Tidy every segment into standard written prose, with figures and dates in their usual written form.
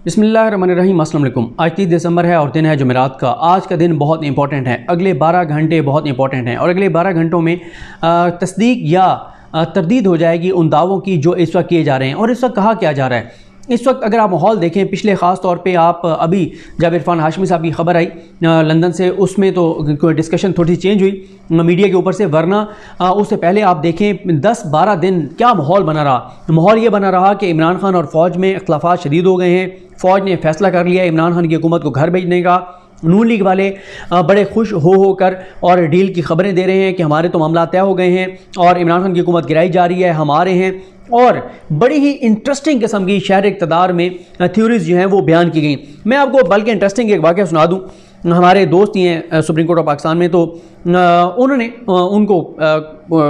बिस्मिल्लाहिर्रहमानिर्रहीम। अस्सलाम वालेकुम। आज 30 दिसंबर है और दिन है जुमेरात का। आज का दिन बहुत इंपॉर्टेंट है, अगले 12 घंटे बहुत इंपॉर्टेंट हैं और अगले 12 घंटों में तस्दीक या तरदीद हो जाएगी उन दावों की जो इस वक्त किए जा रहे हैं। और इस वक्त कहा क्या जा रहा है इस वक्त, अगर आप माहौल देखें पिछले ख़ास तौर पे आप अभी जब इरफान हाशमी साहब की खबर आई लंदन से, उसमें तो डिस्कशन थोड़ी सी चेंज हुई मीडिया के ऊपर से, वरना उससे पहले आप देखें 10-12 दिन क्या माहौल बना रहा। माहौल ये बना रहा कि इमरान खान और फ़ौज में इख्तलाफात शदीद हो गए हैं। फ़ौज ने फैसला कर लिया इमरान खान की हुकूमत को घर भेजने का। नून लीग वाले बड़े खुश होकर और डील की खबरें दे रहे हैं कि हमारे तो मामला तय हो गए हैं और इमरान खान की हुकूमत गिराई जा रही है, हम आ रहे हैं। और बड़ी ही इंटरेस्टिंग किस्म की शहर इक़्तिदार में थ्योरीज जो हैं वो बयान की गई। मैं आपको बल्कि इंटरेस्टिंग एक वाक़या सुना दूँ। हमारे दोस्त ही हैं सुप्रीम कोर्ट ऑफ पाकिस्तान में, तो उन्होंने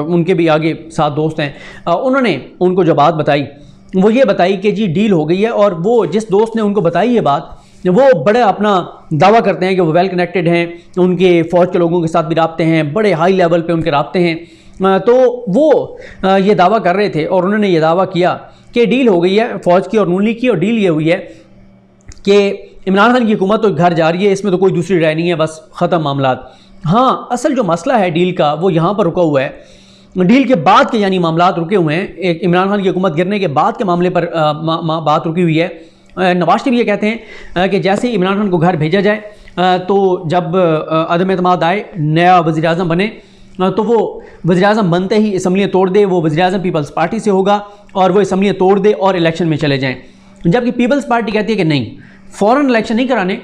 उनके भी आगे 7 दोस्त हैं, उन्होंने उनको जो बात बताई वो ये बताई कि जी डील हो गई है। और वो जिस दोस्त ने उनको बताई ये बात, वो बड़े अपना दावा करते हैं कि वो वेल कनेक्टेड हैं, उनके फ़ौज के लोगों के साथ भी राब्ते हैं, बड़े हाई लेवल पे उनके राब्ते हैं। तो वो ये दावा कर रहे थे और उन्होंने ये दावा किया कि डील हो गई है फ़ौज की और नून लीग की, और डील ये हुई है कि इमरान खान की हुकूमत तो घर जा रही है, इसमें तो कोई दूसरी राय नहीं है, बस ख़त्म मामला। हाँ, असल जो मसला है डील का वो यहाँ पर रुका हुआ है। डील के बाद के यानी मामला रुके हुए हैं, एक इमरान खान की हुकूमत गिरने के बाद के मामले पर बात रुकी हुई है। नवाज शरीफ ये कहते हैं कि जैसे ही इमरान खान को घर भेजा जाए, तो जब अदम एतमाद आए, नया वज़ीर आज़म बने, तो वो वज़ीर आज़म बनते ही असम्बलियाँ तोड़ दे, वो वज़ीर आज़म पीपल्स पार्टी से होगा और वो असम्बलियाँ तोड़ दे और इलेक्शन में चले जाएँ। जबकि पीपल्स पार्टी कहती है कि नहीं, फ़ौरन इलेक्शन नहीं कराने,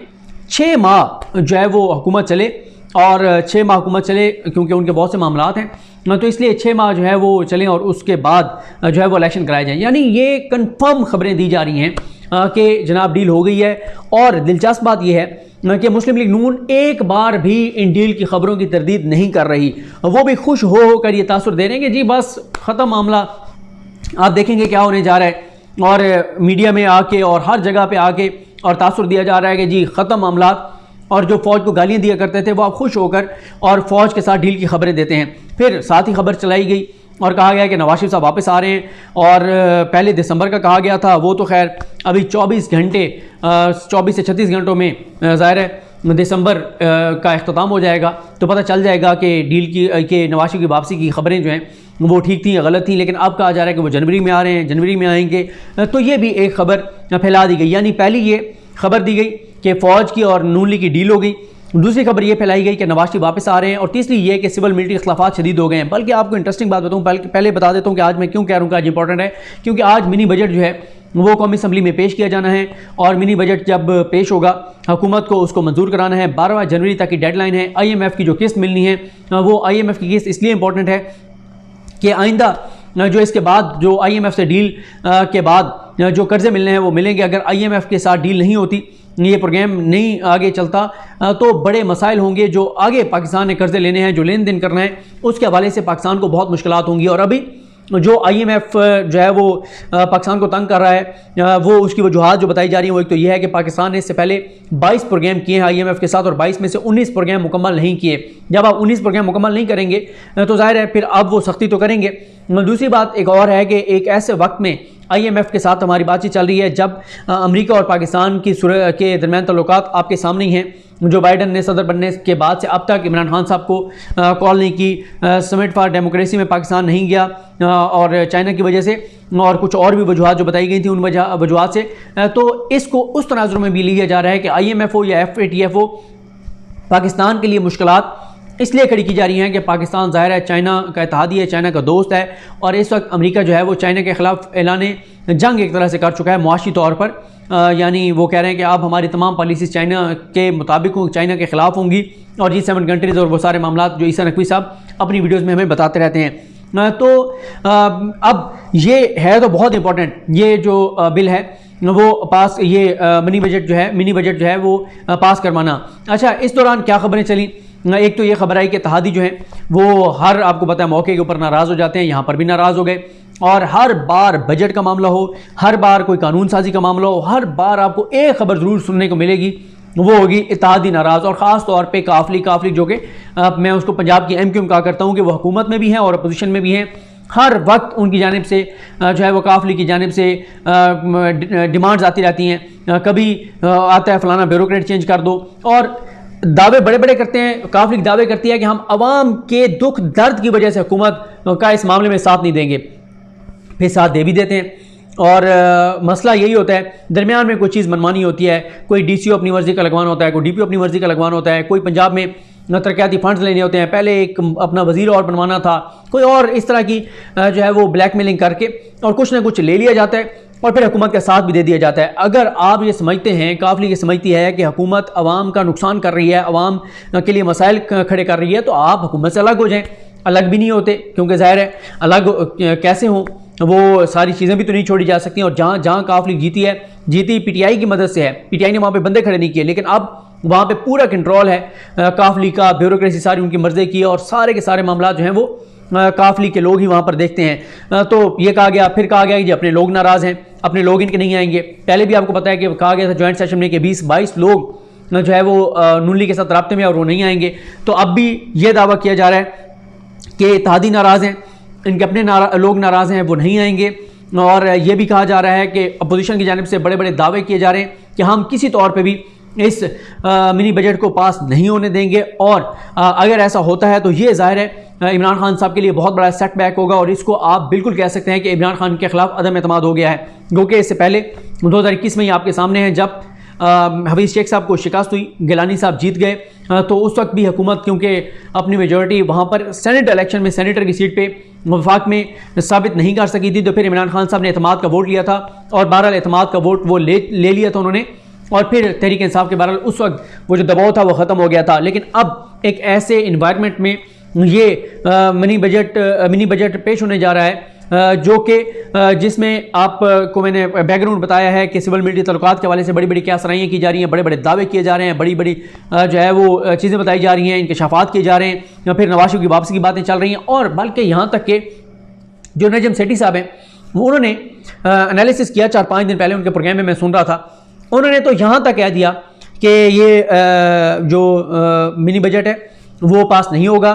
6 माह जो है वो हुकूमत चले, और 6 माह हुकूमत चले क्योंकि उनके बहुत से मामलात हैं, तो इसलिए 6 माह जो है वो चलें और उसके बाद जो है वो इलेक्शन कराए जाएँ। यानी ये कन्फर्म खबरें दी जा रही हैं कि जनाब डील हो गई है। और दिलचस्प बात यह है कि मुस्लिम लीग नून एक बार भी इन डील की खबरों की तरदीद नहीं कर रही। वो भी खुश होकर ये तासुर दे रहे हैं कि जी बस ख़त्म मामला, आप देखेंगे क्या होने जा रहा है। और मीडिया में आके और हर जगह पे आके और तासुर दिया जा रहा है कि जी ख़त्म मामला। और जो फ़ौज को गालियाँ दिया करते थे वो आप खुश होकर और फ़ौज के साथ डील की खबरें देते हैं। फिर साथ ही खबर चलाई गई और कहा गया कि नवाज शरीफ साहब वापस आ रहे हैं, और 1 दिसंबर का कहा गया था, वो तो खैर अभी 24 से 36 घंटों में ज़ाहिर है दिसंबर का अख्ताम हो जाएगा, तो पता चल जाएगा कि डील की नवाज शरीफ की वापसी की खबरें जो हैं वो ठीक थी या गलत थी। लेकिन अब कहा जा रहा है कि वो जनवरी में आ रहे हैं, जनवरी में आएंगे। तो ये भी एक खबर फैला दी गई। यानी पहली ये खबर दी गई कि फ़ौज की और नून लीग की डील हो गई, दूसरी खबर ये फैलाई गई कि नवाज शरीफ वापस आ रहे हैं, और तीसरी ये कि सिविल मिलिट्री इख्तलाफात शदीद हो गए हैं। बल्कि आपको इंटरेस्टिंग बात बताऊँ, पहले बता देता हूँ कि आज मैं क्यों कह रहा हूँ कि आज इंपॉर्टेंट है, क्योंकि आज मिनी बजट जो है वो कौमी असम्बली में पेश किया जाना है। और मिनी बजट जब पेश होगा हुकूमत को उसको मंजूर कराना है। 12 जनवरी तक की डेडलाइन है। IMF की जो किस्त मिलनी है, वो IMF की किस्त इसलिए इंपॉर्टेंट है कि आइंदा जो इसके बाद जो IMF से डील के बाद जो कर्जे मिलने हैं वो मिलेंगे। अगर IMF के साथ डील नहीं होती, ये प्रोग्राम नहीं आगे चलता, तो बड़े मसाइल होंगे जो आगे पाकिस्तान ने कर्जे लेने हैं, जो लेन देन करना है, उसके हवाले से पाकिस्तान को बहुत मुश्किलात होंगी। और अभी जो IMF जो है वो पाकिस्तान को तंग कर रहा है, वो उसकी वजूहात जो बताई जा रही हैं वो एक तो ये है कि पाकिस्तान ने इससे पहले 22 प्रोग्राम किए हैं IMF के साथ, और 22 में से 19 प्रोग्राम मुकम्मल नहीं किए। जब आप 19 प्रोग्राम मुकम्मल नहीं करेंगे तो जाहिर है फिर अब वो सख्ती तो करेंगे। दूसरी बात एक और है कि एक ऐसे वक्त में IMF के साथ हमारी बातचीत चल रही है जब अमेरिका और पाकिस्तान के दरमियान तल्लुकात आपके सामने ही हैं। जो बाइडन ने सदर बनने के बाद से अब तक इमरान खान साहब को कॉल नहीं की, समिट फॉर डेमोक्रेसी में पाकिस्तान नहीं गया, और चाइना की वजह से और कुछ और भी वजूहात जो बताई गई थी उन वजूहात से। तो इसको उस तनाजुर में भी लिया जा रहा है कि IMF हो या FATF हो, पाकिस्तान के लिए मुश्किलात इसलिए खड़ी की जा रही हैं कि पाकिस्तान ज़ाहिर है चाइना का इत्तेहादी है, चाइना का दोस्त है, और इस वक्त अमेरिका जो है वो चाइना के ख़िलाफ़ ऐलान जंग एक तरह से कर चुका है मुआशी तौर पर। यानी वो कह रहे हैं कि अब हमारी तमाम पॉलिसीज़ चाइना के मुताबिक चाइना के ख़िलाफ़ होंगी, और G7 कंट्रीज़ और वो सारे मामला जो ईसा नकवी साहब अपनी वीडियोज़ में हमें बताते रहते हैं। तो अब ये है तो बहुत इंपॉर्टेंट, ये जो बिल है वो पास, ये मिनी बजट जो है वो पास करवाना। अच्छा, इस दौरान क्या खबरें चली? एक तो ये खबर आई कि इत्तेहादी जो हैं वो हर, आपको पता है, मौके के ऊपर नाराज़ हो जाते हैं, यहाँ पर भी नाराज़ हो गए। और हर बार बजट का मामला हो, हर बार कोई कानून साजी का मामला हो, हर बार आपको एक खबर ज़रूर सुनने को मिलेगी, वो होगी इत्तेहादी नाराज़। और ख़ास तौर पे काफली जो कि मैं उसको पंजाब की MQM कहा करता हूँ कि वो हुकूमत में भी हैं और अपोजिशन में भी हैं। हर वक्त उनकी जानिब से जो है वो काफ लीग की जानिब से डिमांड्स आती रहती हैं। कभी आता है फलाना ब्यूरोक्रेट चेंज कर दो, और दावे बड़े बड़े करते हैं। काफ लीग दावे करती है कि हम अवाम के दुख दर्द की वजह से हुकूमत का इस मामले में साथ नहीं देंगे, फिर साथ दे भी देते हैं। और मसला यही होता है, दरमियान में कोई चीज़ मनमानी होती है, कोई डीसीओ अपनी मर्जी का लगवाना होता है, कोई डीपीओ अपनी मर्जी का लगवाना होता है, कोई पंजाब में तरक्याती फंड्स लेने होते हैं, पहले एक अपना वजीर और बनवाना था, कोई और इस तरह की जो है वो ब्लैकमेलिंग करके और कुछ ना कुछ ले लिया जाता है और फिर हुकूमत का साथ भी दे दिया जाता है। अगर आप ये समझते हैं, काफ लीग ये समझती है कि हुकूमत अवाम का नुकसान कर रही है, अवाम के लिए मसाइल खड़े कर रही है, तो आप हुकूमत से अलग हो जाएं। अलग भी नहीं होते, क्योंकि ज़ाहिर है अलग कैसे हों, वो सारी चीज़ें भी तो नहीं छोड़ी जा सकती। और जहाँ जहाँ काफ लीग जीती पीटीआई की मदद से है। पीटीआई ने वहाँ पे बंदे खड़े नहीं किए, लेकिन अब वहाँ पे पूरा कंट्रोल है काफ लीग का, ब्यूरोक्रेसी सारी उनकी मर्जी की, और सारे के सारे मामला जो हैं वो काफ लीग के लोग ही वहाँ पर देखते हैं। तो ये कहा गया, फिर कहा गया कि अपने लोग नाराज़ हैं, अपने लोग इनके नहीं आएंगे। पहले भी आपको पता है कि कहा गया था जॉइंट सेशन में कि 20-22 लोग जो है वो नून लीग के साथ राब्ते में और वो नहीं आएंगे। तो अब भी ये दावा किया जा रहा है कि इत्तेहादी नाराज़ हैं, इनके अपने लोग नाराज़ हैं, वो नहीं आएंगे। और ये भी कहा जा रहा है कि अपोजिशन की जानिब से बड़े बड़े दावे किए जा रहे हैं कि हम किसी तौर पे भी इस मिनी बजट को पास नहीं होने देंगे, और अगर ऐसा होता है तो ये ज़ाहिर है इमरान खान साहब के लिए बहुत बड़ा सेटबैक होगा। और इसको आप बिल्कुल कह सकते हैं कि इमरान खान के खिलाफ अदम एतमाद हो गया है, क्योंकि इससे पहले 2021 में ही आपके सामने है, जब हफीज़ शेख साहब को शिकस्त हुई, गिलानी साहब जीत गए, तो उस वक्त भी हुकूमत क्योंकि अपनी मेजॉरिटी वहाँ पर सेनेट इलेक्शन में सेनेटर की सीट पे वफाक में साबित नहीं कर सकी थी, तो फिर इमरान खान साहब ने एतमाद का वोट लिया था, और बहरहाल एतमाद का वोट वो ले लिया था उन्होंने, और फिर तहरीक इंसाफ के बहरहाल उस वक्त वो जो दबाव था वो ख़त्म हो गया था। लेकिन अब एक ऐसे इन्वायरमेंट में ये मिनी बजट पेश होने जा रहा है, जो कि जिसमें आपको मैंने बैकग्राउंड बताया है कि सिविल मिलिट्री तल्लुकात के हवाले से बड़ी बड़ी क्या सराहियाँ की जा रही हैं, बड़े बड़े दावे किए जा रहे हैं, बड़ी बड़ी जो है वो चीज़ें बताई जा रही हैं, इंकशाफात किए जा रहे हैं, या फिर नवाज शरीफ की वापसी की बातें चल रही हैं। और बल्कि यहाँ तक कि जो नजम सेठी साहब हैं, वो उन्होंने एनालिसिस किया 4-5 दिन पहले, उनके प्रोग्राम में मैं सुन रहा था, उन्होंने तो यहाँ तक कह दिया कि ये जो मिनी बजट है वो पास नहीं होगा,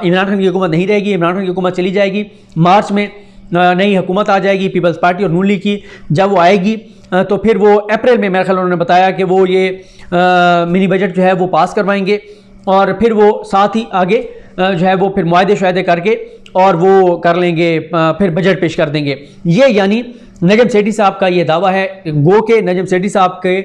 इमरान खान की हुकूमत नहीं रहेगी, इमरान खान की हुकूमत चली जाएगी, मार्च में नई हुकूमत आ जाएगी पीपल्स पार्टी और नून लीग की। जब वो आएगी तो फिर वो अप्रैल में मेरे ख्याल उन्होंने बताया कि वो ये मिनी बजट जो है वो पास करवाएंगे, और फिर वो साथ ही आगे जो है वो फिर मुआहदे शुआहदे करके और वो कर लेंगे, फिर बजट पेश कर देंगे। ये यानी नजम सेठी साहब का ये दावा है। गो के नजम सेठी साहब के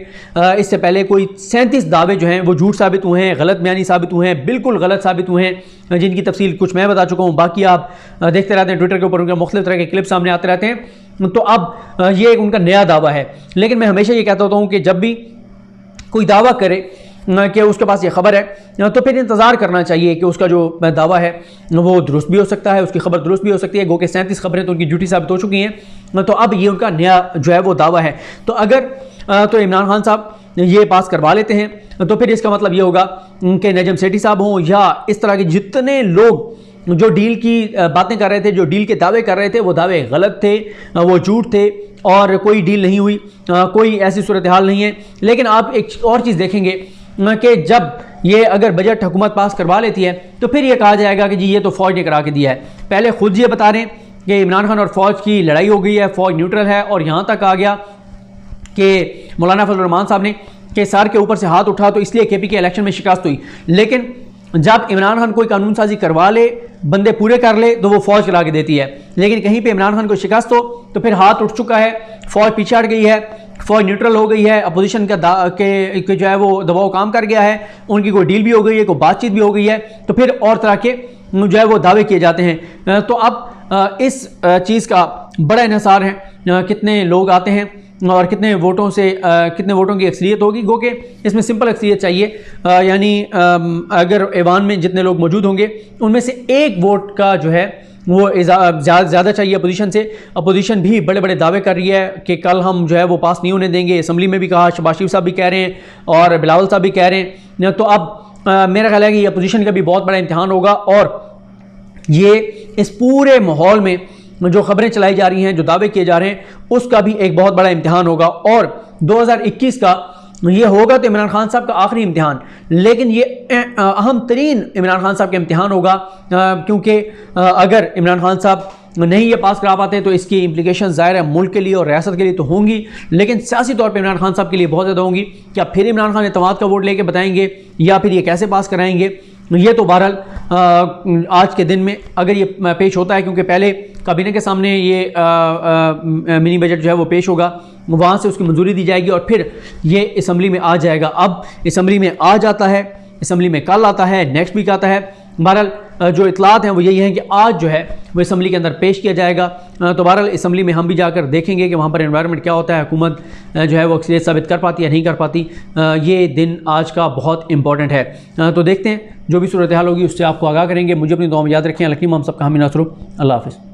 इससे पहले कोई 37 दावे जो हैं वो झूठ साबित हुए हैं, गलत बयानी साबित हुए हैं, बिल्कुल गलत साबित हुए हैं, जिनकी तफसील कुछ मैं बता चुका हूँ, बाकी आप देखते रहते हैं ट्विटर के ऊपर उनके मुख्तलिफ तरह के क्लिप सामने आते रहते हैं। तो अब ये एक उनका नया दावा है। लेकिन मैं हमेशा ये कहता होता हूँ कि जब भी कोई दावा करे कि उसके पास ये खबर है, तो फिर इंतज़ार करना चाहिए कि उसका जो दावा है वो दुरुस्त भी हो सकता है, उसकी खबर दुरुस्त भी हो सकती है। गो के 37 खबरें तो उनकी झूठी साबित हो चुकी हैं, तो अब ये उनका नया जो है वो दावा है। तो अगर तो इमरान खान साहब ये पास करवा लेते हैं, तो फिर इसका मतलब ये होगा कि नजम सेठी साहब हों या इस तरह के जितने लोग जो डील की बातें कर रहे थे, जो डील के दावे कर रहे थे, वो दावे गलत थे, वो झूठ थे, और कोई डील नहीं हुई, कोई ऐसी सूरत हाल नहीं है। लेकिन आप एक और चीज़ देखेंगे कि जब ये अगर बजट हुकूमत पास करवा लेती है, तो फिर ये कहा जाएगा कि जी ये तो फ़ौज ने करा के दिया है। पहले खुद ये बता रहे हैं कि इमरान खान और फ़ौज की लड़ाई हो गई है, फ़ौज न्यूट्रल है, और यहाँ तक आ गया कि मौलाना फजल रहमान साहब ने कि सर के ऊपर से हाथ उठा तो इसलिए केपी के इलेक्शन में शिकस्त हुई। लेकिन जब इमरान खान कोई कानून साजी करवा ले, बंदे पूरे कर ले, तो वो फ़ौज करा के देती है। लेकिन कहीं पे इमरान खान को शिकस्त हो तो फिर हाथ उठ चुका है, फ़ौज पीछे हट गई है, फ़ौज न्यूट्रल हो गई है, अपोजिशन का के जो है वो दबाव काम कर गया है, उनकी कोई डील भी हो गई है, कोई बातचीत भी हो गई है, तो फिर और तरह के जो है वो दावे किए जाते हैं। तो अब इस चीज़ का बड़ा इन्हिसार है, कितने लोग आते हैं और कितने वोटों से कितने वोटों की अक्सरियत होगी। गो के इसमें सिंपल अक्सरियत चाहिए, यानी अगर ऐवान में जितने लोग मौजूद होंगे उनमें से एक वोट का जो है वो ज़्यादा चाहिए अपोजिशन से। अपोजिशन भी बड़े बड़े दावे कर रही है कि कल हम जो है वो पास नहीं होने देंगे, असम्बली में भी कहा, शहबाज शरीफ साहब भी कह रहे हैं और बिलावल साहब भी कह रहे हैं। तो अब मेरा ख्याल है कि अपोजिशन का भी बहुत बड़ा इम्तिहान होगा, और ये इस पूरे माहौल में जो खबरें चलाई जा रही हैं, जो दावे किए जा रहे हैं, उसका भी एक बहुत बड़ा इम्तिहान होगा। और 2021 का ये होगा तो इमरान खान साहब का आखिरी इम्तिहान, लेकिन ये अहम तरीन इमरान खान साहब का इम्तिहान होगा, क्योंकि अगर इमरान खान साहब नहीं ये पास करा पाते तो इसकी इम्प्लीकेशन ज़ाहिर है मुल्क के लिए और रियासत के लिए तो होंगी, लेकिन सियासी तौर पे इमरान खान साहब के लिए बहुत ज़्यादा होंगी। क्या फिर इमरान खान एतमाद का वोट लेके बताएंगे या फिर ये कैसे पास कराएंगे, ये तो बहरहाल आज के दिन में अगर ये पेश होता है, क्योंकि पहले काबीना के सामने ये मिनी बजट जो है वो पेश होगा, वहाँ से उसकी मंजूरी दी जाएगी और फिर ये असम्बली में आ जाएगा। अब असम्बली में आ जाता है, असम्बली में कल आता है, नेक्स्ट वीक आता है। बहरहाल जो इतलात हैं वो यही हैं कि आज जो है वो असम्बली के अंदर पेश किया जाएगा। तो बहरहाल असम्बली में हम भी जाकर देखेंगे कि वहाँ पर एनवायरनमेंट क्या होता है, हुकूमत जो है वो अक्सरियत साबित कर पाती है नहीं कर पाती। ये दिन आज का बहुत इंपॉर्टेंट है। तो देखते हैं जो भी सूरत हाल होगी उससे आपको आगाह करेंगे। मुझे अपनी दुआ में याद रखें। लकीम हम सबका हामी नासरो। अल्लाह हाफ़िज़।